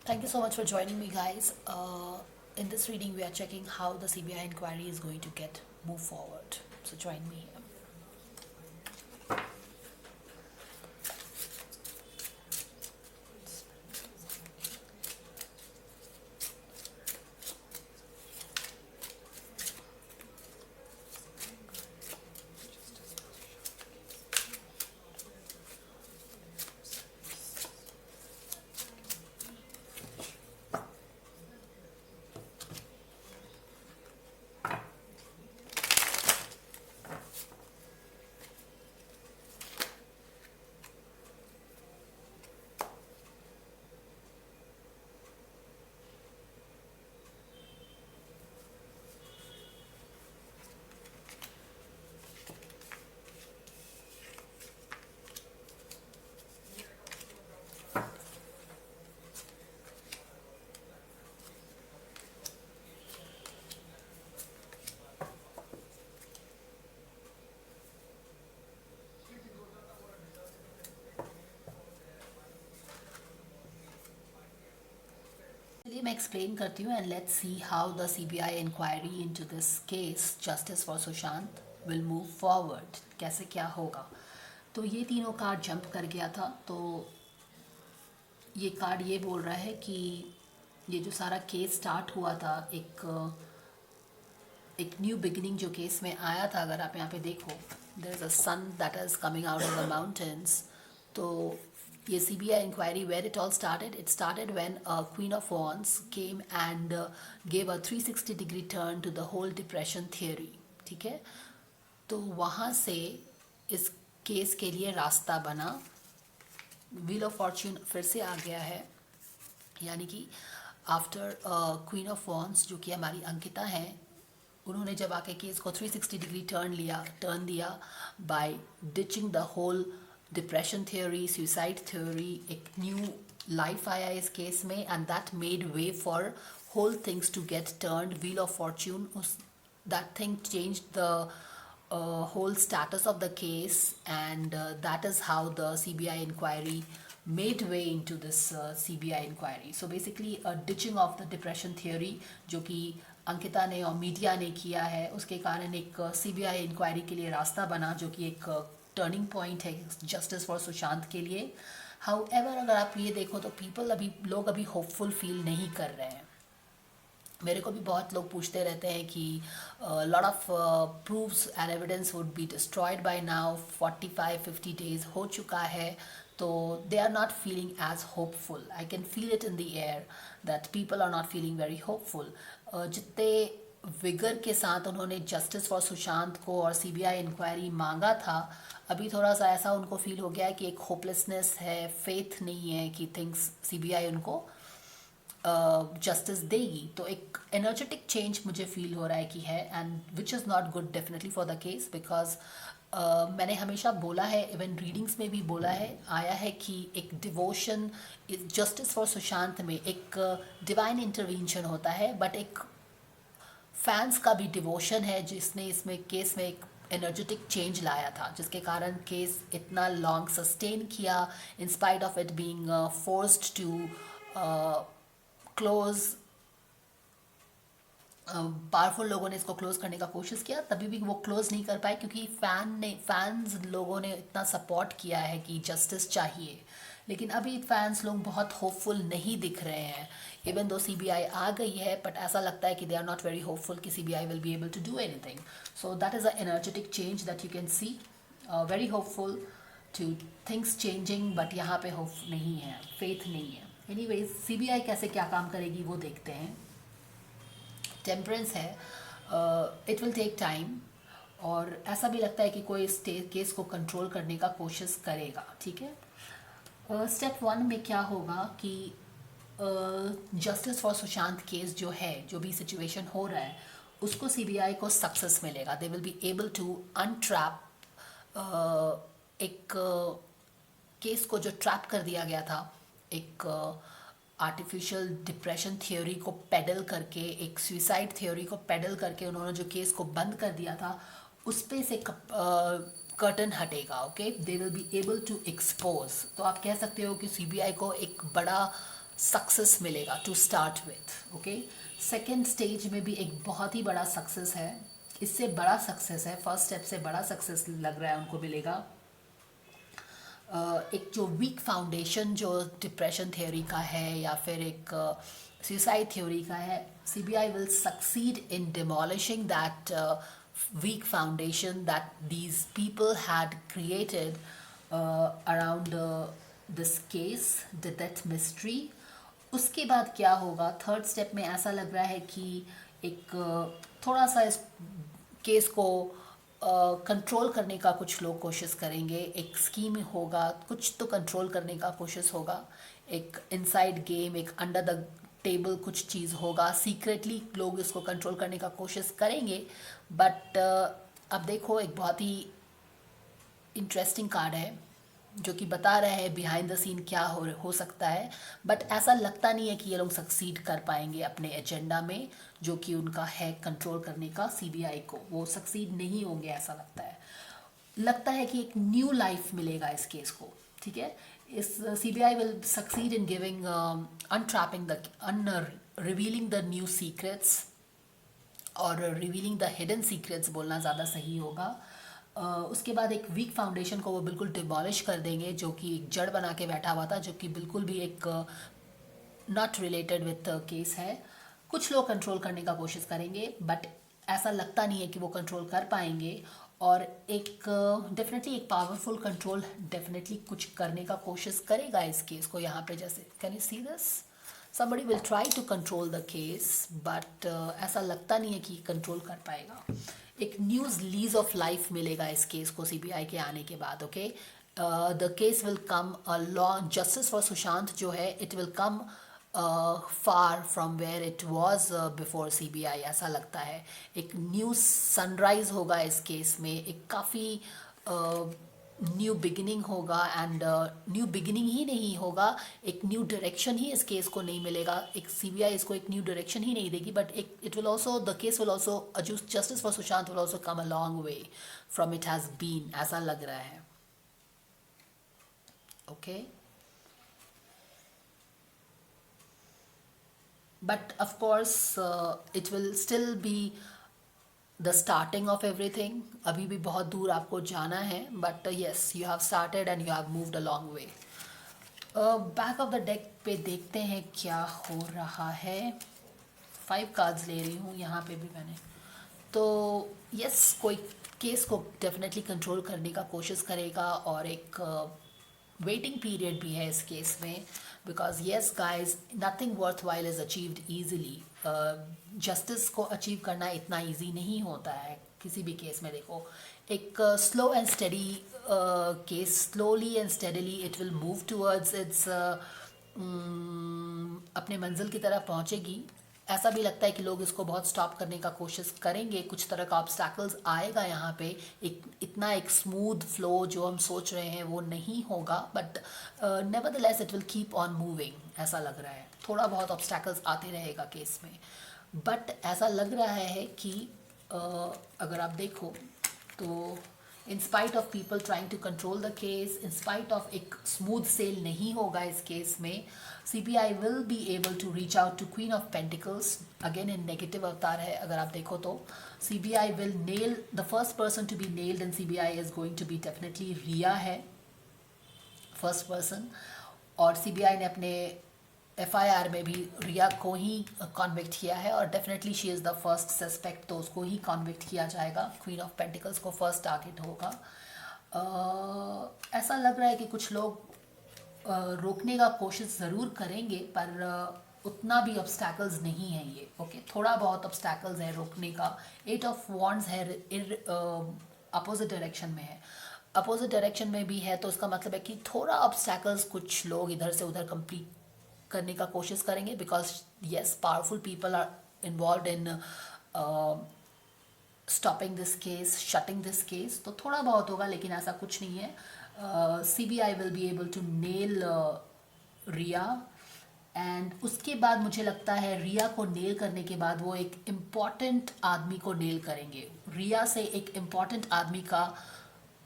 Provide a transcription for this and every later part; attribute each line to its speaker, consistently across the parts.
Speaker 1: Thank you so much for joining me, guys. In this reading, we are checking how the CBI inquiry is going to get move forward. So join me here. चलिए मैं explain करती हूँ and let's see how the CBI inquiry into this case justice for Sushant will move forward. कैसे क्या होगा. तो ये तीनों कार्ड जंप कर गया था. तो ये कार्ड ये बोल रहा है कि ये जो सारा केस स्टार्ट हुआ था एक न्यू बिगिनिंग जो केस में आया था. अगर आप यहाँ पे देखो, there is a sun that is coming out of the mountains. तो ये CBI inquiry, where it all started, it started when Queen of Wands came and gave a 360-degree turn to the whole depression theory. ठीक है. तो वहाँ से इस case के लिए रास्ता बना. व्हील ऑफ फॉर्च्यून फिर से आ गया है. यानी कि आफ्टर क्वीन ऑफ वॉन्ड्स जो कि हमारी अंकिता हैं, उन्होंने जब आके केस को 360 डिग्री टर्न दिया by ditching the whole depression theory, suicide theory. एक न्यू लाइफ आया इस केस में and that made way for whole things to get turned. Wheel of fortune, उस that thing change the whole status of the case, and that is how the CBI inquiry made way into this CBI inquiry. So basically a ditching of the depression theory जो कि अंकिता ने और media ने किया है, उसके कारण एक CBI इंक्वायरी के लिए रास्ता बना जो कि एक टर्निंग पॉइंट है जस्टिस फॉर सुशांत के लिए. हाउएवर अगर आप ये देखो तो लोग अभी होपफुल फील नहीं कर रहे हैं. मेरे को भी बहुत लोग पूछते रहते हैं कि lot of proofs and evidence would be destroyed by now. 45-50 days हो चुका है. तो they are not feeling as hopeful. I can feel it in the air that people are not feeling very hopeful. जितने vigour के साथ उन्होंने justice for Sushant को और CBI इंक्वायरी मांगा था, अभी थोड़ा सा ऐसा उनको फील हो गया है कि एक होपलेसनेस है, फेथ नहीं है कि थिंग्स CBI उनको जस्टिस देगी. तो एक एनर्जेटिक चेंज मुझे फील हो रहा है कि है, and which is not good definitely for the case. Because मैंने हमेशा बोला है, इवन रीडिंग्स में भी बोला है, आया है कि एक डिवोशन जस्टिस फॉर सुशांत में एक डिवाइन इंटरवेंशन होता है, बट एक फैंस का भी डिवोशन है जिसने इसमें केस में एक एनर्जेटिक चेंज लाया था, जिसके कारण केस इतना लॉन्ग सस्टेन किया in spite of it being forced to close. Powerful लोगों ने इसको क्लोज करने का कोशिश किया, तभी भी वो क्लोज नहीं कर पाए क्योंकि फैंस लोगों ने इतना सपोर्ट किया है कि जस्टिस चाहिए. लेकिन अभी फैंस लोग बहुत होपफुल नहीं दिख रहे हैं. इवन दो CBI आ गई है, बट ऐसा लगता है कि they are not very hopeful कि CBI will be able to do anything. So that is a energetic change that you can see. Very hopeful to things changing, but यहाँ पे hope नहीं है, फेथ नहीं है. एनीवेज CBI कैसे क्या काम करेगी वो देखते हैं. टेम्परेंस है, इट विल टेक टाइम. और ऐसा भी लगता है कि कोई इस केस को कंट्रोल करने का कोशिश करेगा. ठीक है. स्टेप 1 में क्या होगा कि जस्टिस फॉर सुशांत केस जो है, जो भी सिचुएशन हो रहा है, उसको CBI को सक्सेस मिलेगा. They will be able to untrap एक केस को जो ट्रैप कर दिया गया था, एक आर्टिफिशियल डिप्रेशन थ्योरी को पेडल करके, एक सुसाइड थ्योरी को पेडल करके उन्होंने जो केस को बंद कर दिया था, उस पे से कर्टन हटेगा. Okay, they will be able to expose. तो आप कह सकते हो कि CBI को एक बड़ा सक्सेस मिलेगा to start with. Okay, second stage में भी एक बहुत ही बड़ा सक्सेस है, इससे बड़ा सक्सेस है, फर्स्ट स्टेप से बड़ा सक्सेस लग रहा है उनको मिलेगा। एक जो वीक फाउंडेशन जो डिप्रेशन थ्योरी का है या फिर एक सुसाइड थ्योरी का है, CBI will succeed in demolishing that weak foundation that these people had created around this case, the death mystery। उसके बाद क्या होगा, थर्ड स्टेप में ऐसा लग रहा है कि एक थोड़ा सा इस केस को कंट्रोल करने का कुछ लोग कोशिश करेंगे, एक स्कीम होगा, कुछ तो कंट्रोल करने का कोशिश होगा, एक इनसाइड गेम, एक अंडर द टेबल कुछ चीज़ होगा, सीक्रेटली लोग इसको कंट्रोल करने का कोशिश करेंगे। बट अब देखो, एक बहुत ही इंटरेस्टिंग कार्ड है जो कि बता रहा है बिहाइंड द सीन क्या हो सकता है। बट ऐसा लगता नहीं है कि ये लोग सक्सीड कर पाएंगे अपने एजेंडा में जो कि उनका है कंट्रोल करने का सीबीआई को, वो सक्सीड नहीं होंगे ऐसा लगता है कि एक न्यू लाइफ मिलेगा इस केस को। ठीक है, इस CBI will succeed in giving untrapping the revealing the new secrets, और रिवीलिंग द हिडन सीक्रेट्स बोलना ज़्यादा सही होगा। उसके बाद एक वीक फाउंडेशन को वो बिल्कुल डिमोलिश कर देंगे जो कि एक जड़ बना के बैठा हुआ था, जो कि बिल्कुल भी एक नॉट रिलेटेड विथ केस है। कुछ लोग कंट्रोल करने का कोशिश करेंगे बट ऐसा लगता नहीं है कि वो कंट्रोल कर पाएंगे, और एक डेफिनेटली एक पावरफुल कंट्रोल डेफिनेटली कुछ करने का कोशिश करेगा इस केस को। यहाँ पे जैसे can you see this, somebody will try to control the case but ऐसा लगता नहीं है कि कंट्रोल कर पाएगा। एक न्यूज़ लीज ऑफ लाइफ मिलेगा इस केस को सीबीआई के आने के बाद। Okay, the case will come a law, justice for Sushant जो है it will come far from where it was before CBI, ऐसा लगता है। एक न्यू सनराइज होगा इस केस में, एक काफ़ी न्यू बिगिनिंग होगा, एंड न्यू बिगिनिंग ही नहीं होगा, एक न्यू डायरेक्शन ही इस केस को नहीं मिलेगा। एक सीबीआई इसको एक न्यू डायरेक्शन ही नहीं देगी, बट एक it will also, the case will also, justice for Sushant will also come a long way from it has been, ऐसा लग रहा है। Okay, but of course it will still be the starting of everything. अभी भी बहुत दूर आपको जाना है, but yes you have started and you have moved a long way. Back of the deck पे देखते हैं क्या हो रहा है। 5 कार्ड्स ले रही हूँ यहाँ पे भी मैंने, तो यस कोई केस को डेफिनेटली कंट्रोल करने का कोशिश करेगा, और एक वेटिंग पीरियड भी है इस केस में, because yes guys nothing worth while is achieved easily. Justice को अचीव करना इतना ईजी नहीं होता है किसी भी केस में। देखो, एक slow and study case, slowly and steadily it will move towards its अपने मंजिल की तरफ पहुंचेगी। ऐसा भी लगता है कि लोग इसको बहुत स्टॉप करने का कोशिश करेंगे, कुछ तरह का ऑब्स्टैकल्स आएगा यहाँ पे, एक इतना एक स्मूथ फ्लो जो हम सोच रहे हैं वो नहीं होगा, but nevertheless it will keep on moving, ऐसा लग रहा है। थोड़ा बहुत ऑब्स्टैकल्स आते रहेगा केस में, बट ऐसा लग रहा है कि अगर आप देखो तो in spite of people trying to control the case, in spite of एक स्मूथ सेल नहीं होगा इस केस में, CBI will be able to reach out to queen of pentacles, again in negative avatar है अगर आप देखो तो। CBI will nail, the first person to be nailed in CBI is going to be definitely Rhea है, first person. और CBI ने अपने FIR में भी रिया को ही कॉन्विक्ट किया है, और definitely she is the first suspect, तो उसको ही कॉन्विक्ट किया जाएगा। क्वीन ऑफ पेंटिकल्स को फर्स्ट टारगेट होगा। ऐसा लग रहा है कि कुछ लोग रोकने का कोशिश ज़रूर करेंगे, पर उतना भी ऑब्स्टैकल्स नहीं है ये। ओके, थोड़ा बहुत ऑब्स्टैकल्स है रोकने का। 8 ऑफ वॉन्ड्स है, अपोजिट डायरेक्शन में है, अपोजिट डायरेक्शन में भी है, तो इसका मतलब है कि थोड़ा ऑब्स्टैकल्स कुछ लोग इधर से उधर कंप्लीट करने का कोशिश करेंगे, because yes powerful people are involve in stopping this case, shutting this case, तो थोड़ा बहुत होगा लेकिन ऐसा कुछ नहीं है। CBI will be able to nail Rhea, and उसके बाद मुझे लगता है रिया को नेल करने के बाद वो एक इम्पॉर्टेंट आदमी को नेल करेंगे। रिया से एक इम्पॉर्टेंट आदमी का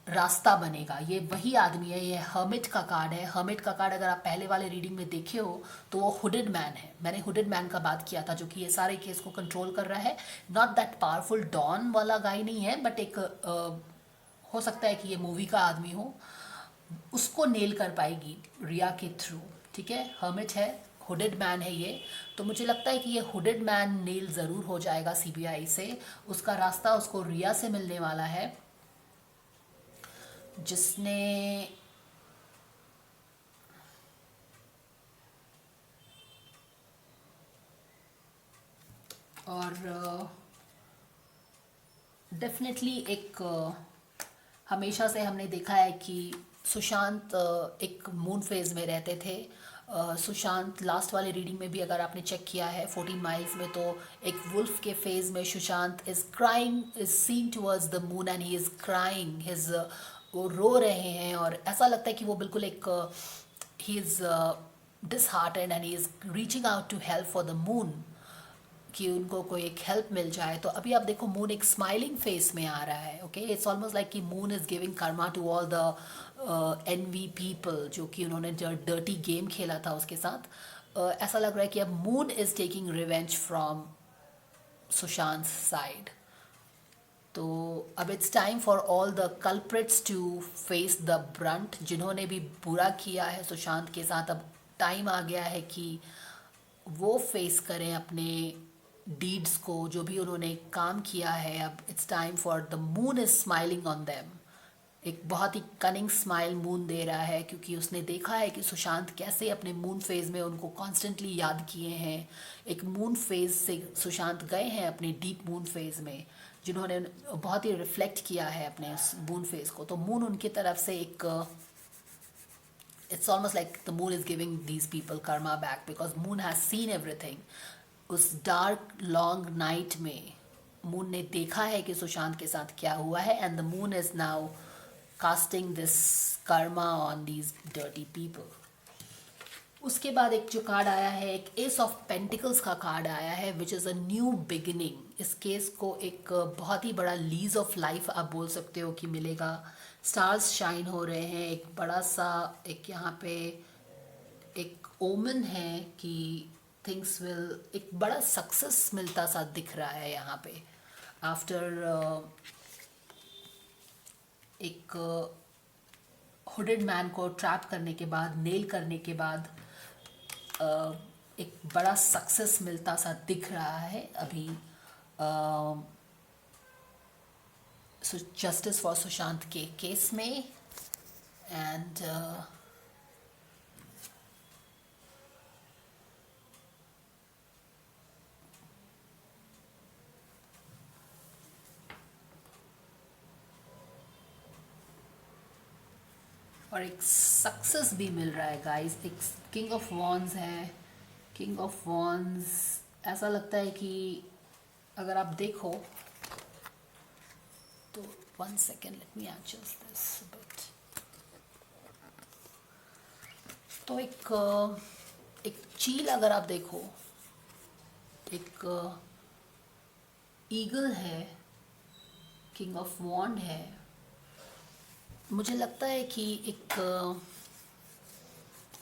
Speaker 1: रास्ता बनेगा। ये वही आदमी है, ये हर्मिट का कार्ड है। हर्मिट का कार्ड अगर आप पहले वाले रीडिंग में देखे हो तो वो हुडेड मैन है। मैंने हुडेड मैन का बात किया था जो कि ये सारे केस को कंट्रोल कर रहा है। नॉट दैट पावरफुल डॉन वाला गाय नहीं है, बट एक हो सकता है कि ये मूवी का आदमी हो, उसको नेल कर पाएगी रिया के थ्रू। ठीक है, हर्मिट है, हुडेड मैन है ये। तो मुझे लगता है कि ये हुडेड मैन नेल ज़रूर हो जाएगा सीबीआई से। उसका रास्ता उसको रिया से मिलने वाला है, जिसने और डेफिनेटली एक हमेशा से हमने देखा है कि सुशांत एक मून फेज में रहते थे। सुशांत लास्ट वाले रीडिंग में भी अगर आपने चेक किया है 14 माइल्स में, तो एक वुल्फ के फेज में Sushant is crying, is seen towards the moon and he is crying his, वो रो रहे हैं और ऐसा लगता है कि वो बिल्कुल एक he is disheartened and he is reaching out to help for the moon, कि उनको कोई एक हेल्प मिल जाए। तो अभी आप देखो मून एक स्माइलिंग फेस में आ रहा है। ओके, इट्स ऑलमोस्ट लाइक कि moon is giving karma to all the envy people जो कि उन्होंने डर्टी गेम खेला था उसके साथ। ऐसा लग रहा है कि अब moon is taking revenge from Sushant side. तो अब it's time for all the culprits to face the brunt. जिन्होंने भी बुरा किया है सुशांत के साथ, अब टाइम आ गया है कि वो फेस करें अपने डीड्स को, जो भी उन्होंने काम किया है। अब it's time for the moon is smiling on them. एक बहुत ही कनिंग स्माइल मून दे रहा है, क्योंकि उसने देखा है कि सुशांत कैसे अपने मून फेज में उनको कॉन्स्टेंटली याद किए हैं। एक मून फेज से सुशांत गए हैं अपने डीप मून फेज में, जिन्होंने बहुत ही रिफ्लेक्ट किया है अपने मून फेज को। तो मून उनकी तरफ से एक, it's almost like the moon is giving these people karma back because moon has seen everything. उस डार्क लॉन्ग नाइट में मून ने देखा है कि सुशांत के साथ क्या हुआ है, and the moon is now casting this Karma on these dirty people. उसके बाद एक जो कार्ड आया है, एक एस ऑफ पेंटिकल्स का कार्ड आया है, which is a new beginning. इस केस को एक बहुत ही बड़ा लीज ऑफ लाइफ आप बोल सकते हो कि मिलेगा। स्टार्स शाइन हो रहे हैं, एक बड़ा सा एक यहाँ पे एक ओमन है कि थिंग्स विल, एक बड़ा सक्सेस मिलता सा दिख रहा है यहाँ पे। आफ्टर एक हुडेड मैन को ट्रैप करने के बाद, नेल करने के बाद, एक बड़ा सक्सेस मिलता सा दिख रहा है अभी। जस्टिस फॉर सुशांत के केस में। एंड और एक सक्सेस भी मिल रहा है गाइस। एक किंग ऑफ वॉन्स है। किंग ऑफ वॉन्स ऐसा लगता है कि अगर आप देखो तो, 1 second, let me adjust this bit. तो एक चील अगर आप देखो, एक ईगल है, किंग ऑफ वॉन्ड है। मुझे लगता है कि एक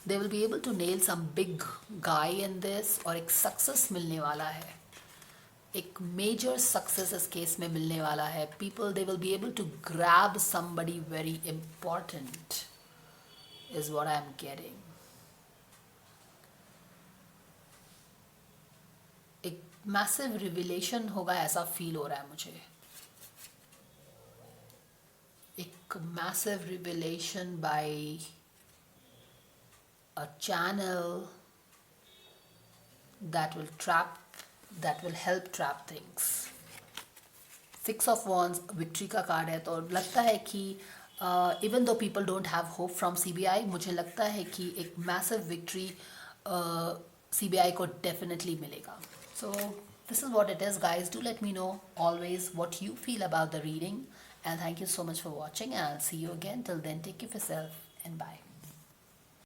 Speaker 1: they will be able to nail some big guy in this, और एक सक्सेस मिलने वाला है, एक मेजर सक्सेस इस केस में मिलने वाला है। People they will be able to grab somebody very important is what I am getting. एक मैसिव रिविलेशन होगा ऐसा फील हो रहा है मुझे। एक massive revelation by a channel that will help trap things. 6 of Wands victory का card है, तो लगता है कि even though people don't have hope from CBI, मुझे लगता है कि एक massive victory CBI को definitely मिलेगा. So this is what it is, guys. Do let me know always what you feel about the reading. And thank you so much for watching, and I'll see you again. Till then, take care of yourself and bye.